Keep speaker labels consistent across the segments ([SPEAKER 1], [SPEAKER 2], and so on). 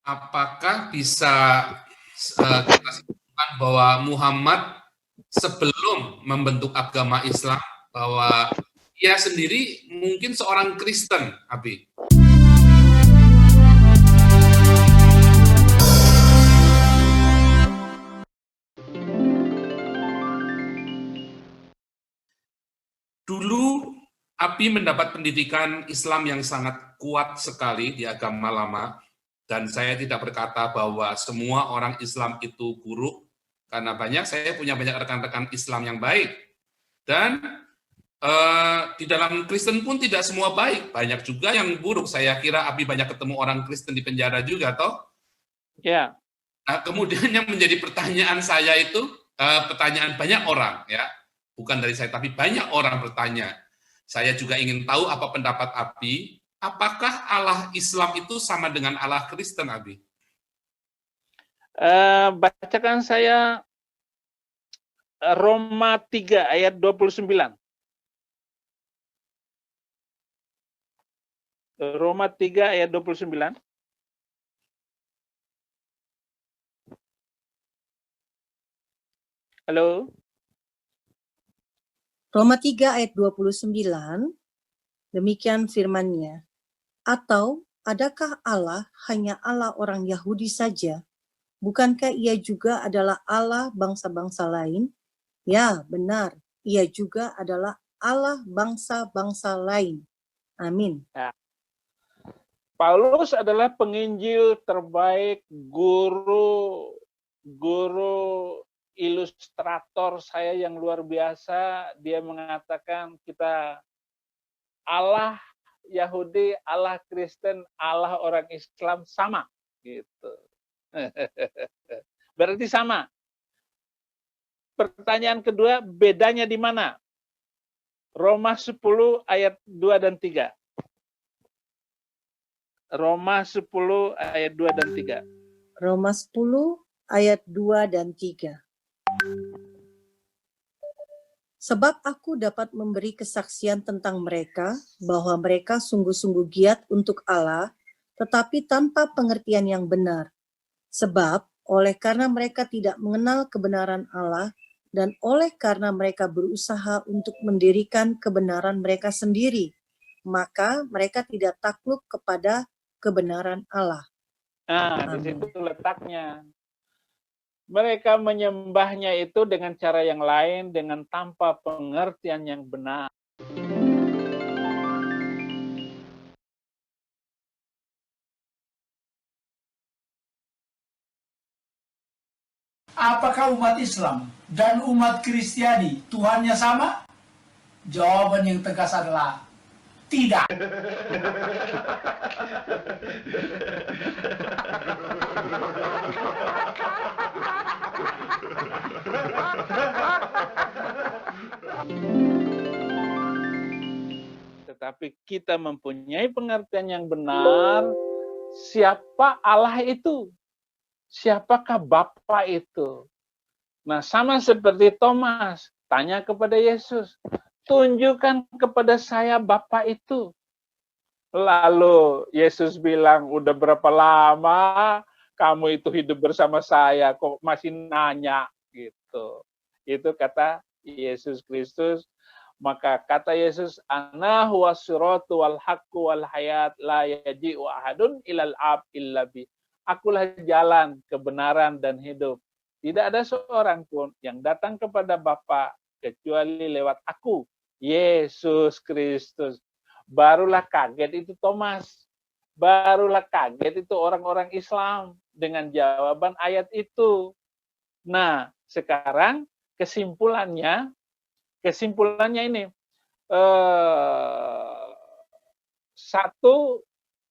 [SPEAKER 1] apakah bisa kita simpulkan bahwa Muhammad sebelum membentuk agama Islam bahwa ia sendiri mungkin seorang Kristen, Abi? Dulu Abi mendapat pendidikan Islam yang sangat kuat sekali di agama lama, dan saya tidak berkata bahwa semua orang Islam itu buruk, karena saya punya banyak rekan-rekan Islam yang baik, dan di dalam Kristen pun tidak semua baik, banyak juga yang buruk. Saya kira Abi banyak ketemu orang Kristen di penjara juga, toh?
[SPEAKER 2] Ya.
[SPEAKER 1] Nah, kemudian yang menjadi pertanyaan saya itu, pertanyaan banyak orang, ya, bukan dari saya, tapi banyak orang bertanya. Saya juga ingin tahu apa pendapat Abi, apakah Allah Islam itu sama dengan Allah Kristen, Abi?
[SPEAKER 2] Bacakan saya Roma 3 ayat 29. Roma 3 ayat 29. Halo?
[SPEAKER 3] Roma 3 ayat 29, demikian firman-Nya. Atau adakah Allah hanya Allah orang Yahudi saja? Bukankah ia juga adalah Allah bangsa-bangsa lain? Ya, benar. Ia juga adalah Allah bangsa-bangsa lain. Amin.
[SPEAKER 2] Ya. Paulus adalah penginjil terbaik, guru ilustrator saya yang luar biasa. Dia mengatakan kita Allah Yahudi, Allah Kristen, Allah orang Islam sama gitu. Berarti sama. Pertanyaan kedua, bedanya di mana? Roma 10 ayat 2 dan 3. Roma 10 ayat 2 dan 3.
[SPEAKER 3] Roma 10 ayat 2 dan 3. Sebab aku dapat memberi kesaksian tentang mereka, bahwa mereka sungguh-sungguh giat untuk Allah, tetapi tanpa pengertian yang benar. Sebab oleh karena mereka tidak mengenal kebenaran Allah, dan oleh karena mereka berusaha untuk mendirikan kebenaran mereka sendiri, maka mereka tidak takluk kepada kebenaran Allah.
[SPEAKER 2] Nah, di situ letaknya. Mereka menyembahnya itu dengan cara yang lain, dengan tanpa pengertian yang benar.
[SPEAKER 4] Apakah umat Islam dan umat Kristiani Tuhannya sama? Jawaban yang tegas adalah tidak.
[SPEAKER 2] Tetapi kita mempunyai pengertian yang benar, siapa Allah itu? Siapakah Bapa itu? Nah, sama seperti Thomas, tanya kepada Yesus, tunjukkan kepada saya Bapa itu. Lalu Yesus bilang, udah berapa lama kamu itu hidup bersama saya, kok masih nanya gitu. Itu kata Yesus Kristus. Maka kata Yesus, ana huwas siratu wal haqqu wal hayat la yaji'u ahadun ilal ab illa bi. Akulah jalan, kebenaran dan hidup. Tidak ada seorang pun yang datang kepada Bapa kecuali lewat aku, Yesus Kristus. Barulah kaget itu Thomas. Barulah kaget itu orang-orang Islam dengan jawaban ayat itu. Nah, sekarang kesimpulannya ini 1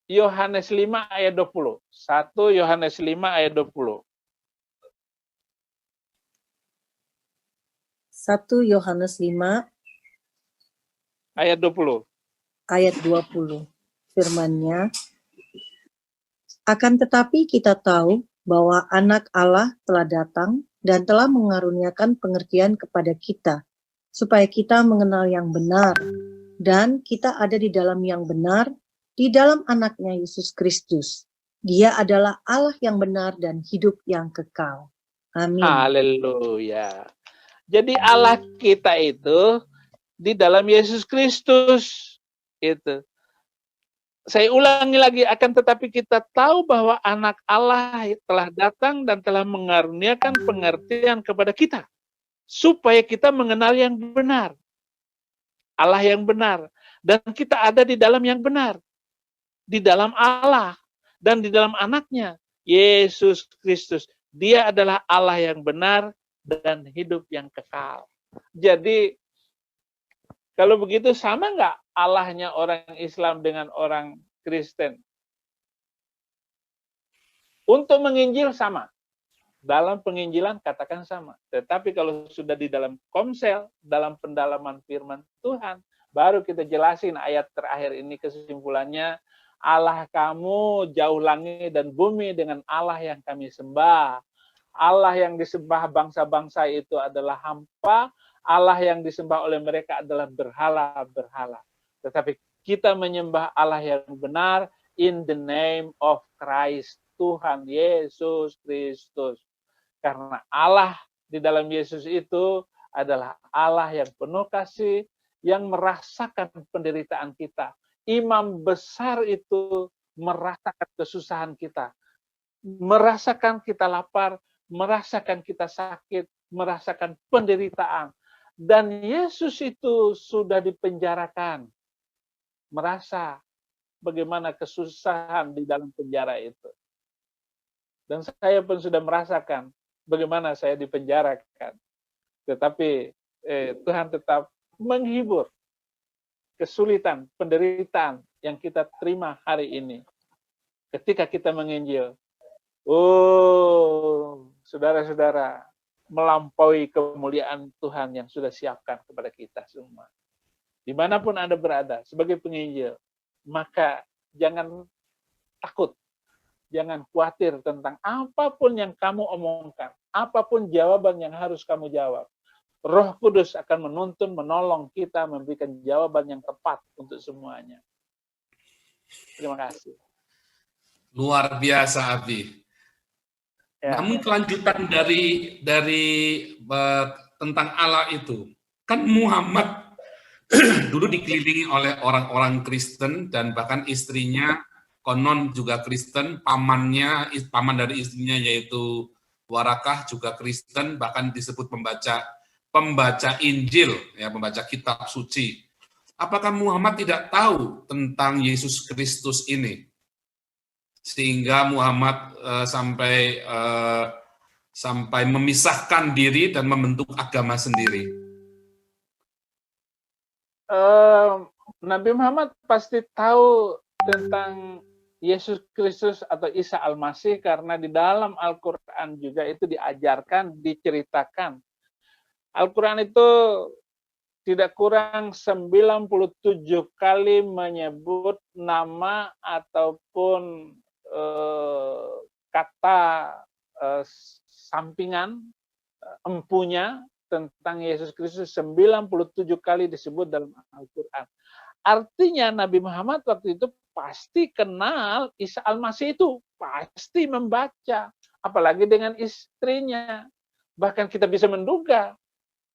[SPEAKER 2] Yohanes 5 ayat 20. 1 Yohanes 5 ayat 20.
[SPEAKER 3] 1 Yohanes 5
[SPEAKER 2] ayat 20.
[SPEAKER 3] Ayat 20. Firman-Nya, akan tetapi kita tahu bahwa anak Allah telah datang dan telah mengaruniakan pengertian kepada kita, supaya kita mengenal yang benar, dan kita ada di dalam yang benar, di dalam anaknya Yesus Kristus. Dia adalah Allah yang benar dan hidup yang kekal. Amin.
[SPEAKER 2] Haleluya. Jadi Allah kita itu di dalam Yesus Kristus. Itu. Saya ulangi lagi, akan tetapi kita tahu bahwa anak Allah telah datang dan telah mengaruniakan pengertian kepada kita. Supaya kita mengenal yang benar. Allah yang benar. Dan kita ada di dalam yang benar. Di dalam Allah. Dan di dalam anaknya, Yesus Kristus. Dia adalah Allah yang benar dan hidup yang kekal. Jadi, kalau begitu sama nggak Allahnya orang Islam dengan orang Kristen? Untuk menginjil sama. Dalam penginjilan katakan sama. Tetapi kalau sudah di dalam komsel, dalam pendalaman firman Tuhan, baru kita jelasin ayat terakhir ini kesimpulannya, Allah kamu jauh langit dan bumi dengan Allah yang kami sembah. Allah yang disembah bangsa-bangsa itu adalah hampa, Allah yang disembah oleh mereka adalah berhala-berhala. Tetapi kita menyembah Allah yang benar in the name of Christ, Tuhan Yesus Kristus. Karena Allah di dalam Yesus itu adalah Allah yang penuh kasih, yang merasakan penderitaan kita. Imam besar itu merasakan kesusahan kita. Merasakan kita lapar, merasakan kita sakit, merasakan penderitaan. Dan Yesus itu sudah dipenjarakan. Merasa bagaimana kesusahan di dalam penjara itu. Dan saya pun sudah merasakan bagaimana saya dipenjarakan. Tetapi Tuhan tetap menghibur kesulitan, penderitaan yang kita terima hari ini. Ketika kita menginjil. Oh, saudara-saudara, melampaui kemuliaan Tuhan yang sudah siapkan kepada kita semua. Dimanapun Anda berada sebagai penginjil, maka jangan takut. Jangan khawatir tentang apapun yang kamu omongkan, apapun jawaban yang harus kamu jawab. Roh Kudus akan menuntun, menolong kita memberikan jawaban yang tepat untuk semuanya. Terima kasih.
[SPEAKER 1] Luar biasa, Abi.
[SPEAKER 2] Ya.
[SPEAKER 1] Namun kelanjutan dari tentang Allah itu, kan Muhammad dulu dikelilingi oleh orang-orang Kristen dan bahkan istrinya konon juga Kristen, paman dari istrinya yaitu Warakah juga Kristen, bahkan disebut pembaca Injil, ya, pembaca kitab suci. Apakah Muhammad tidak tahu tentang Yesus Kristus ini? Sehingga Muhammad sampai memisahkan diri dan membentuk agama sendiri.
[SPEAKER 2] Nabi Muhammad pasti tahu tentang Yesus Kristus atau Isa Al-Masih karena di dalam Al-Quran juga itu diajarkan, diceritakan. Al-Quran itu tidak kurang 97 kali menyebut nama ataupun kata sampingan, empunya tentang Yesus Kristus 97 kali disebut dalam Al-Quran. Artinya Nabi Muhammad waktu itu pasti kenal Isa Al-Masih itu, pasti membaca, apalagi dengan istrinya. Bahkan kita bisa menduga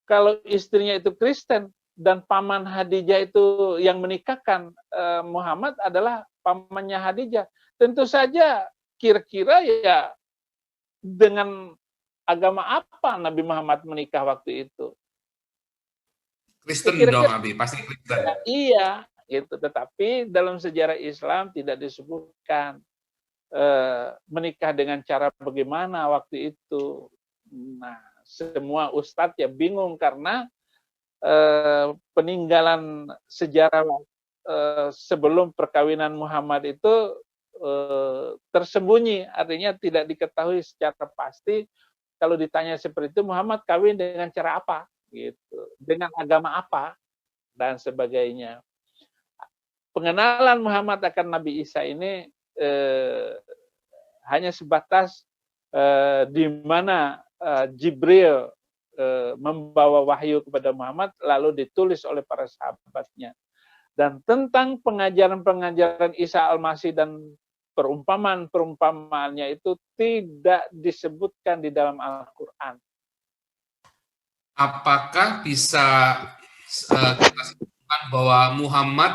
[SPEAKER 2] kalau istrinya itu Kristen dan paman Khadijah itu yang menikahkan Muhammad adalah pamannya Khadijah. Tentu saja kira-kira ya dengan agama apa Nabi Muhammad menikah waktu itu?
[SPEAKER 1] Kristen dong, Abi, pasti Kristen.
[SPEAKER 2] Iya, gitu. Tetapi dalam sejarah Islam tidak disebutkan menikah dengan cara bagaimana waktu itu. Nah, semua ustadz ya bingung karena peninggalan sejarah sebelum perkawinan Muhammad itu tersembunyi, artinya tidak diketahui secara pasti. Kalau ditanya seperti itu, Muhammad kawin dengan cara apa? Gitu, dengan agama apa dan sebagainya. Pengenalan Muhammad akan Nabi Isa ini hanya sebatas di mana Jibril membawa wahyu kepada Muhammad lalu ditulis oleh para sahabatnya. Dan tentang pengajaran-pengajaran Isa Al-Masih dan perumpamaan-perumpamaannya itu tidak disebutkan di dalam Al-Quran.
[SPEAKER 1] Apakah bisa kita sebutkan bahwa Muhammad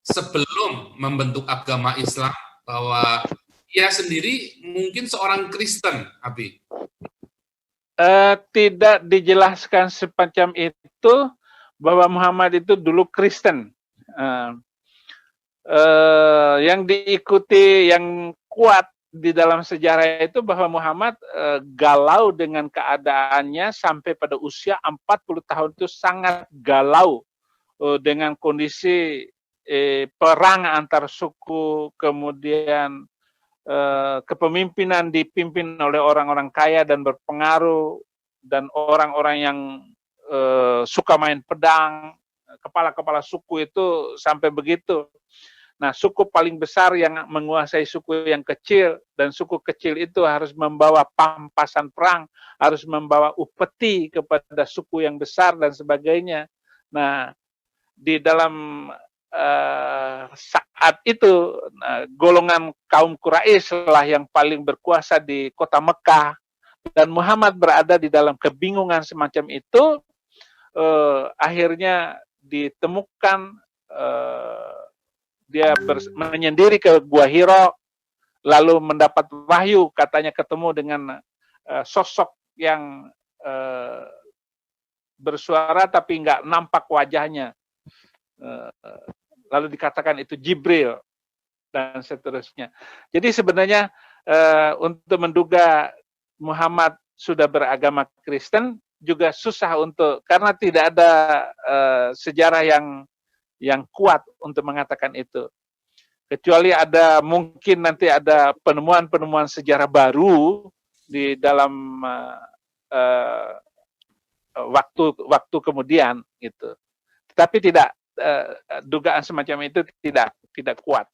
[SPEAKER 1] sebelum membentuk agama Islam, bahwa ia sendiri mungkin seorang Kristen, Abi?
[SPEAKER 2] Tidak dijelaskan semacam itu, bahwa Muhammad itu dulu Kristen. Yang diikuti, yang kuat di dalam sejarah itu bahwa Muhammad galau dengan keadaannya sampai pada usia 40 tahun itu sangat galau dengan kondisi perang antar suku, kemudian kepemimpinan dipimpin oleh orang-orang kaya dan berpengaruh, dan orang-orang yang suka main pedang, kepala-kepala suku itu sampai begitu. Nah, suku paling besar yang menguasai suku yang kecil, dan suku kecil itu harus membawa pampasan perang, harus membawa upeti kepada suku yang besar dan sebagainya. Nah, di dalam saat itu golongan kaum Quraisy lah yang paling berkuasa di kota Mekah, dan Muhammad berada di dalam kebingungan semacam itu. Akhirnya ditemukan dia menyendiri ke Gua Hiro, lalu mendapat wahyu, katanya ketemu dengan sosok yang bersuara tapi nggak nampak wajahnya. Lalu dikatakan itu Jibril, dan seterusnya. Jadi sebenarnya untuk menduga Muhammad sudah beragama Kristen juga susah, karena tidak ada sejarah yang kuat untuk mengatakan itu. Kecuali mungkin nanti ada penemuan-penemuan sejarah baru di dalam waktu kemudian gitu. Tetapi tidak, dugaan semacam itu tidak kuat.